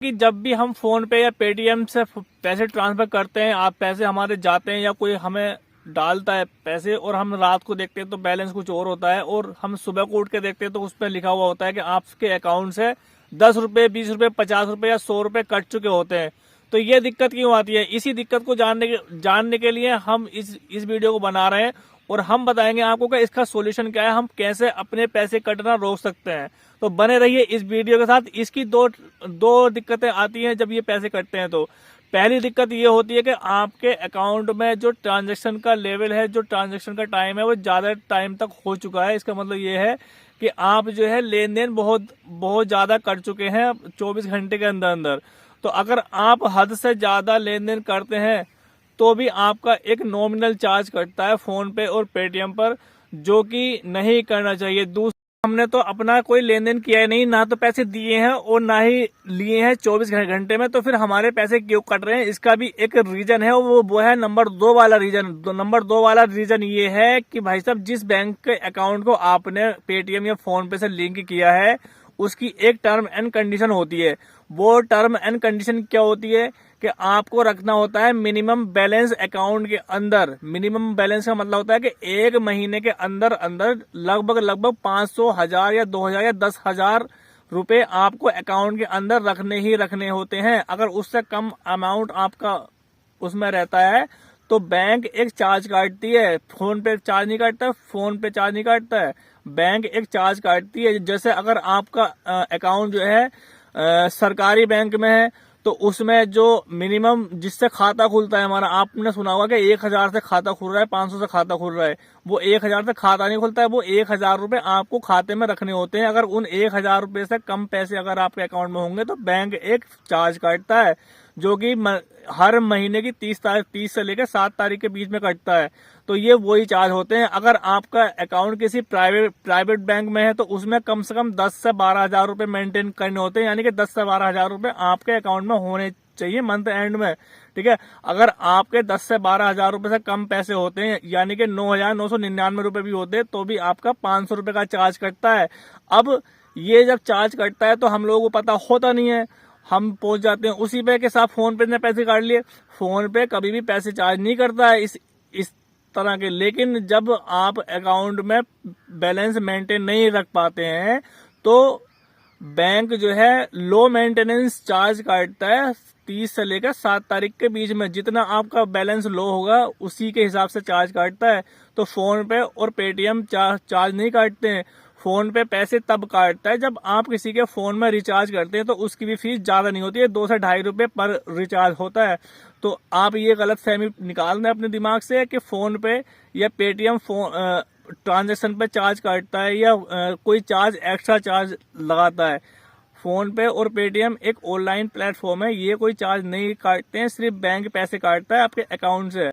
कि जब भी हम फोन पे या पेटीएम से पैसे ट्रांसफर करते हैं, आप पैसे हमारे जाते हैं या कोई हमें डालता है पैसे और हम रात को देखते हैं तो बैलेंस कुछ और होता है, और हम सुबह को उठ के देखते हैं तो उस पर लिखा हुआ होता है कि आपके अकाउंट से 10 रुपए, 20 रुपए, 50 रुपए या 100 रुपए कट चुके होते हैं। तो ये दिक्कत क्यों आती है? इसी दिक्कत को जानने के लिए हम इस वीडियो को बना रहे हैं, और हम बताएंगे आपको कि इसका सॉल्यूशन क्या है, हम कैसे अपने पैसे कटना रोक सकते हैं। तो बने रहिए इस वीडियो के साथ। इसकी दो दिक्कतें आती हैं जब ये पैसे कटते हैं। तो पहली दिक्कत ये होती है कि आपके अकाउंट में जो ट्रांजैक्शन का लेवल है, जो ट्रांजैक्शन का टाइम है, वो ज्यादा टाइम तक हो चुका है। इसका मतलब ये है कि आप जो है लेन देन बहुत बहुत ज्यादा कर चुके हैं 24 घंटे के अंदर अंदर। तो अगर आप हद से ज्यादा लेन देन करते हैं तो भी आपका एक नॉमिनल चार्ज कटता है फोन पे और पेटीएम पर, जो कि नहीं करना चाहिए। दूसरा, हमने तो अपना कोई लेन देन किया ही नहीं, ना तो पैसे दिए हैं और ना ही लिए हैं 24 घंटे में, तो फिर हमारे पैसे क्यों कट रहे हैं? इसका भी एक रीजन है, वो है नंबर 2 वाला रीजन। नंबर 2 वाला रीजन ये है कि भाई साहब, जिस बैंक के अकाउंट को आपने पेटीएम या फोन पे से लिंक किया है उसकी एक टर्म एंड कंडीशन होती है। वो टर्म एंड कंडीशन क्या होती है कि आपको रखना होता है मिनिमम बैलेंस अकाउंट के अंदर। मिनिमम बैलेंस का मतलब होता है कि एक महीने के अंदर अंदर लगभग 500, 1000 या 2000 या 10,000 रुपए आपको अकाउंट के अंदर रखने ही रखने होते हैं। अगर उससे कम अमाउंट आपका उसमें रहता है तो बैंक एक चार्ज काटती है। फोन पे चार्ज नहीं काटता, फोन पे चार्ज नहीं काटता है, बैंक एक चार्ज काटती है। जैसे अगर आपका अकाउंट जो है सरकारी बैंक में है तो उसमें जो मिनिमम जिससे खाता खुलता है हमारा, आपने सुना होगा कि 1000 से खाता खुल रहा है, 500 से खाता खुल रहा है। वो 1000 से खाता नहीं खुलता है, वो 1000 रुपए आपको खाते में रखने होते हैं। अगर उन 1000 रुपए से कम पैसे अगर आपके अकाउंट में होंगे तो बैंक एक चार्ज काटता है, जो कि हर महीने की 30 से लेकर 7 तारीख के बीच में कटता है। तो ये वही चार्ज होते हैं। अगर आपका अकाउंट किसी प्राइवेट बैंक में है तो उसमें कम से कम 10 से 12,000 रुपए मेंटेन करने होते हैं, यानी कि 10 से 12,000 रुपए आपके अकाउंट में होने चाहिए मंथ एंड में। ठीक है, अगर आपके 10 से 12,000 रुपए से कम पैसे होते हैं, यानी कि 9,999 रुपए भी होते हैं, तो भी आपका 500 रुपए का चार्ज कटता है। अब ये जब चार्ज कटता है तो हम लोगों को पता होता नहीं है, हम पहुंच जाते हैं उसी पे के साथ फोन पे ने पैसे काट लिए। फोन पे कभी भी पैसे चार्ज नहीं करता है इस तरह के। लेकिन जब आप अकाउंट में बैलेंस मेंटेन नहीं रख पाते हैं तो बैंक जो है लो मेंटेनेंस चार्ज काटता है 30 से लेकर 7 तारीख के बीच में। जितना आपका बैलेंस लो होगा उसी के हिसाब से चार्ज काटता है। तो फोन पे और पेटीएम चार्ज नहीं काटते हैं। फोन पे पैसे तब काटता है जब आप किसी के फोन में रिचार्ज करते हैं, तो उसकी भी फीस ज्यादा नहीं होती है, 2 से 2.5 रुपए पर रिचार्ज होता है। तो आप ये गलत फहमी निकाल दें अपने दिमाग से कि फोन पे या पेटीएम ट्रांजेक्शन पे चार्ज काटता है या कोई चार्ज एक्स्ट्रा चार्ज लगाता है। फोन पे और पेटीएम एक ऑनलाइन प्लेटफॉर्म है, ये कोई चार्ज नहीं काटते हैं, सिर्फ बैंक पैसे काटता है आपके अकाउंट से।